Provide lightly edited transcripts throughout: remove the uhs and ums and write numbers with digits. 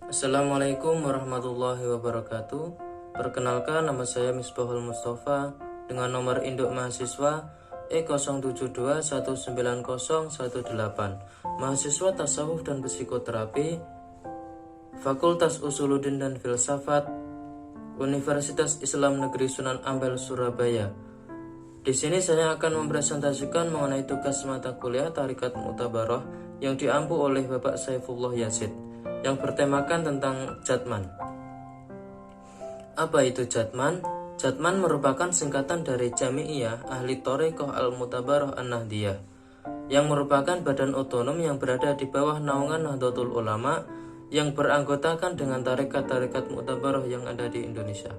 Assalamualaikum warahmatullahi wabarakatuh. Perkenalkan, nama saya Misbahul Mustafa dengan nomor induk mahasiswa E072190118, mahasiswa tasawuf dan psikoterapi, Fakultas Usuluddin dan Filsafat, Universitas Islam Negeri Sunan Ampel, Surabaya. Di sini saya akan mempresentasikan mengenai tugas mata kuliah Tarikat Mu'tabaroh yang diampu oleh Bapak Saifullah Yazid, yang bertemakan tentang Jatman. Apa itu Jatman? Jatman merupakan singkatan dari Jami'iyah Ahli Thariqah Al-Mu'tabaroh An-Nahdiyah, yang merupakan badan otonom yang berada di bawah naungan Nahdlatul Ulama yang beranggotakan dengan tarikat-tarikat Mu'tabaroh yang ada di Indonesia.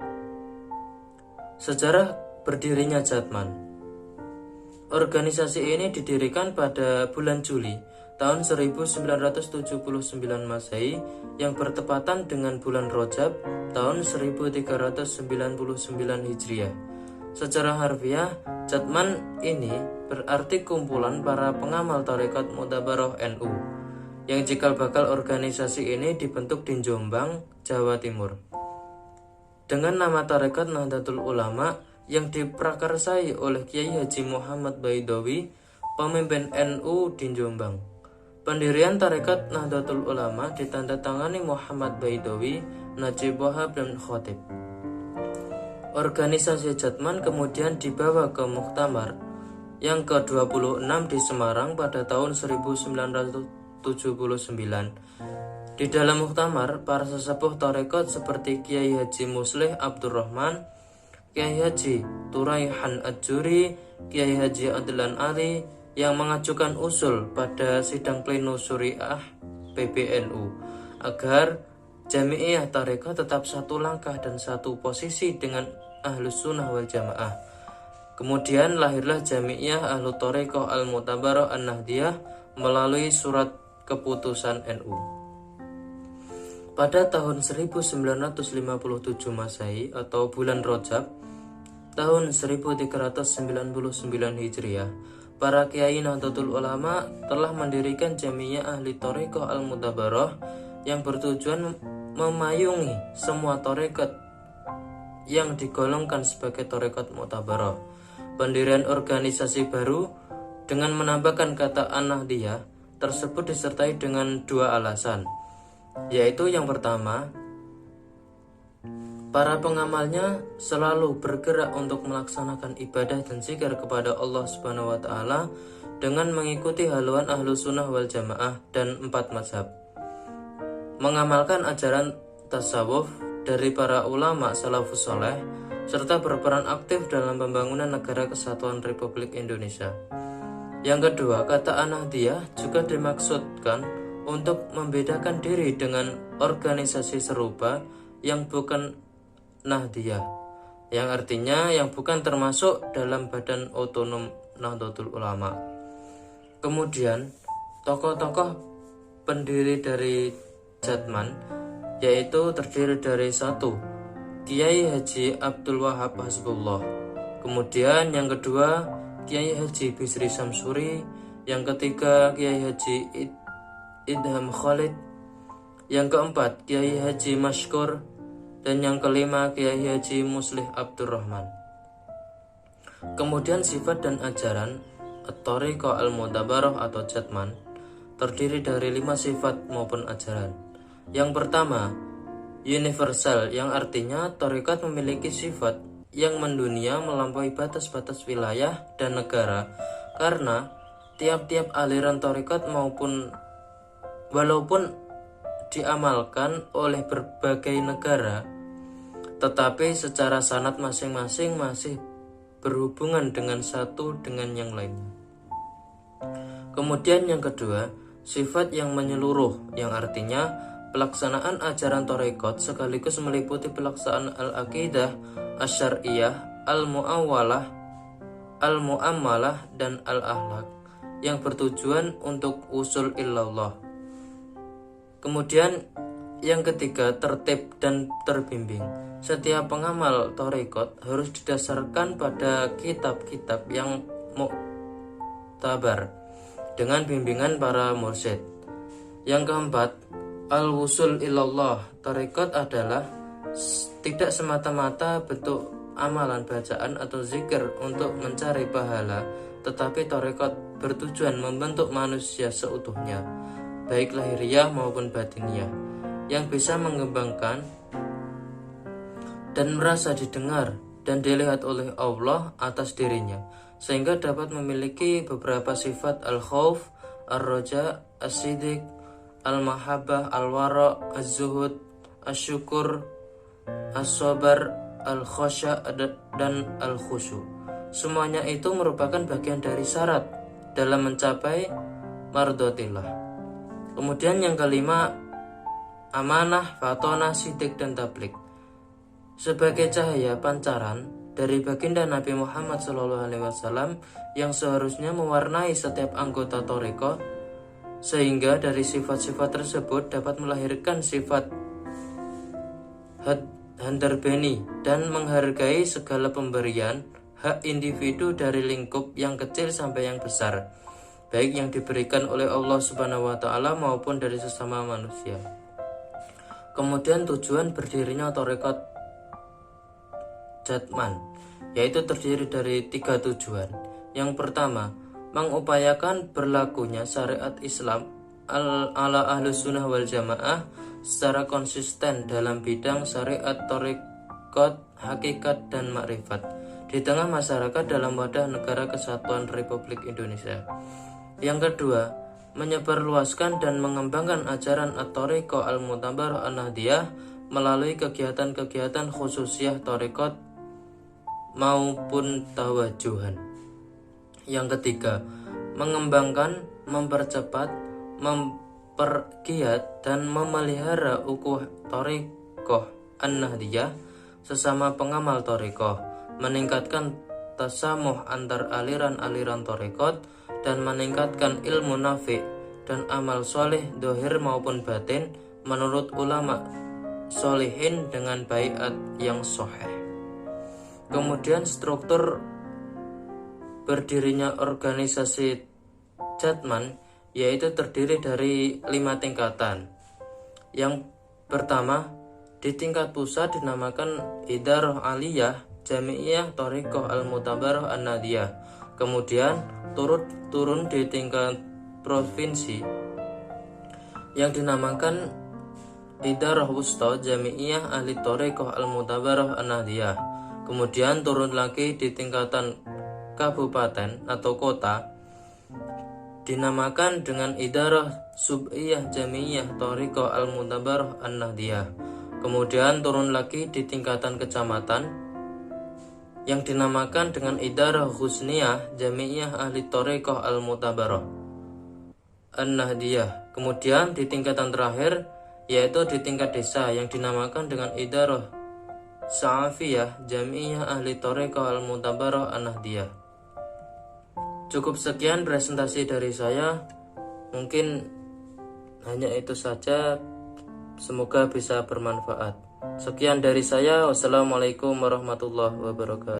Sejarah berdirinya Jatman. Organisasi ini didirikan pada bulan Juli tahun 1979 Masehi yang bertepatan dengan bulan Rajab tahun 1399 Hijriah. Secara harfiah, Jatman ini berarti kumpulan para pengamal tarekat Mu'tabaroh NU, yang cikal bakal organisasi ini dibentuk di Jombang, Jawa Timur, dengan nama Tarekat Nahdlatul Ulama yang diprakarsai oleh Kiai Haji Muhammad Baidowi, pemimpin NU di Jombang. Pendirian Tarekat Nahdlatul Ulama ditandatangani Muhammad Baidowi, Najib Wahab, dan Khotib. Organisasi Jatman kemudian dibawa ke Muktamar yang ke-26 di Semarang pada tahun 1979. Di dalam muktamar, para sesepuh tarekat seperti Kiai Haji Muslih Abdurrahman, Kiai Haji Turaihan Ad-Juri, Kiai Haji Adlan Ali yang mengajukan usul pada sidang pleno Syuriah PBNU agar Jami'iyah tarekat tetap satu langkah dan satu posisi dengan Ahlus Sunnah wal Jamaah. Kemudian lahirlah Jami'iyah Ahlu Thariqah Al-Mu'tabaroh An-Nahdiyah melalui surat keputusan NU. Pada tahun 1957 Masehi atau bulan Rajab tahun 1399 Hijriah, para kiai Nahdlatul Ulama telah mendirikan Jami'iyah Ahli Thariqah Al-Mu'tabaroh yang bertujuan memayungi semua tarekat yang digolongkan sebagai tarekat Mu'tabaroh. Pendirian organisasi baru dengan menambahkan kata An-Nahdiyah tersebut disertai dengan dua alasan, yaitu yang pertama, para pengamalnya selalu bergerak untuk melaksanakan ibadah dan zikir kepada Allah Subhanahu wa Ta'ala dengan mengikuti haluan Ahlu Sunnah wal Jamaah dan 4 mazhab, mengamalkan ajaran tasawuf dari para ulama salafus soleh, serta berperan aktif dalam pembangunan negara kesatuan Republik Indonesia. Yang kedua, kata An-Nahdiyah juga dimaksudkan untuk membedakan diri dengan organisasi serupa yang bukan Nahdiyah, yang artinya yang bukan termasuk dalam badan otonom Nahdlatul Ulama. Kemudian tokoh-tokoh pendiri dari Jatman yaitu terdiri dari 1. Kiai Haji Abdul Wahab Hasbullah. Kemudian yang kedua, Kiai Haji Bisri Samsuri. Yang ketiga, Kiai Haji Idham Khalid. Yang keempat, Kiai Haji Mashkur. Dan yang kelima, Kiai Haji Muslih Abdurrahman. Kemudian sifat dan ajaran At-Thariqah Al-Mu'tabaroh atau Jatman terdiri dari 5 sifat maupun ajaran. Yang pertama, universal, yang artinya tarekat memiliki sifat yang mendunia melampaui batas-batas wilayah dan negara, karena tiap-tiap aliran tarekat walaupun diamalkan oleh berbagai negara, tetapi secara sanad masing-masing masih berhubungan dengan satu dengan yang lainnya. Kemudian yang kedua, sifat yang menyeluruh, yang artinya pelaksanaan ajaran tarekat sekaligus meliputi pelaksanaan al-aqidah, asy-syar'iyyah, al-mu'amalah, dan al-akhlak yang bertujuan untuk usul ilallah. Kemudian yang ketiga, tertib dan terbimbing. Setiap pengamal tarekat harus didasarkan pada kitab-kitab yang mu'tabar dengan bimbingan para mursyid. Yang keempat, Al-wusul ilallah, tarekat adalah tidak semata-mata bentuk amalan bacaan atau zikir untuk mencari pahala, tetapi tarekat bertujuan membentuk manusia seutuhnya, baik lahiriah maupun batiniah, yang bisa mengembangkan dan merasa didengar dan dilihat oleh Allah atas dirinya, sehingga dapat memiliki beberapa sifat al-khauf, ar-roja, as-sidik, al-mahabbah, al-wara, az-zuhud, as-syukur, as-sabar, al-khosya, dan al-khusyu. Semuanya itu merupakan bagian dari syarat dalam mencapai mardotillah. Kemudian yang kelima, amanah, fatonah, sidik, dan tablik. Sebagai cahaya pancaran dari baginda Nabi Muhammad SAW yang seharusnya mewarnai setiap anggota thariqah, sehingga dari sifat-sifat tersebut dapat melahirkan sifat handarbeni dan menghargai segala pemberian hak individu dari lingkup yang kecil sampai yang besar, baik yang diberikan oleh Allah Subhanahu wa Ta'ala maupun dari sesama manusia. Kemudian tujuan berdirinya thariqat Jatman, yaitu terdiri dari 3 tujuan. Yang pertama, mengupayakan berlakunya syariat Islam ala ahlus sunnah wal jamaah secara konsisten dalam bidang syariat, thariqat, hakikat, dan makrifat di tengah masyarakat dalam wadah negara kesatuan Republik Indonesia. Yang kedua, menyebarluaskan dan mengembangkan ajaran at-thariqah al-mu'tabarah an-nahdiyah melalui kegiatan-kegiatan khususiyah thariqat maupun tawajuhan. Yang ketiga, mengembangkan, mempercepat, mempergiat, dan memelihara ukuh thariqah an-nahdiyah sesama pengamal thariqah, meningkatkan tasamuh antar aliran-aliran thariqat, dan meningkatkan ilmu nafi' dan amal soleh dohir maupun batin menurut ulama solihin dengan baiat yang sahih. Kemudian struktur berdirinya organisasi Jatman yaitu terdiri dari 5 tingkatan. Yang pertama, di tingkat pusat dinamakan Idarah Aliyah Jami'iyah Thariqah Al-Mu'tabarah An-Nahdiyah. Kemudian turun di tingkat provinsi yang dinamakan Idarah Wusta Jami'iyah Ahli Thariqah Al-Mu'tabarah An-Nahdiyah. Kemudian turun lagi di tingkatan kabupaten atau kota dinamakan dengan Idarah Sub'iyah Jami'iyah Thariqah Al-Mu'tabarah An-Nahdiyah. Kemudian turun lagi di tingkatan kecamatan yang dinamakan dengan Idarah Husniyah Jami'iyah Ahli Thariqah Al-Mu'tabarah An-Nahdiyah. Kemudian di tingkatan terakhir yaitu di tingkat desa yang dinamakan dengan Idarah Sa'afiyah Jami'iyah Ahli Thariqah Al-Mu'tabarah An-Nahdiyah. Cukup sekian presentasi dari saya. Mungkin hanya itu saja. Semoga bisa bermanfaat. Sekian dari saya. Wassalamualaikum warahmatullahi wabarakatuh.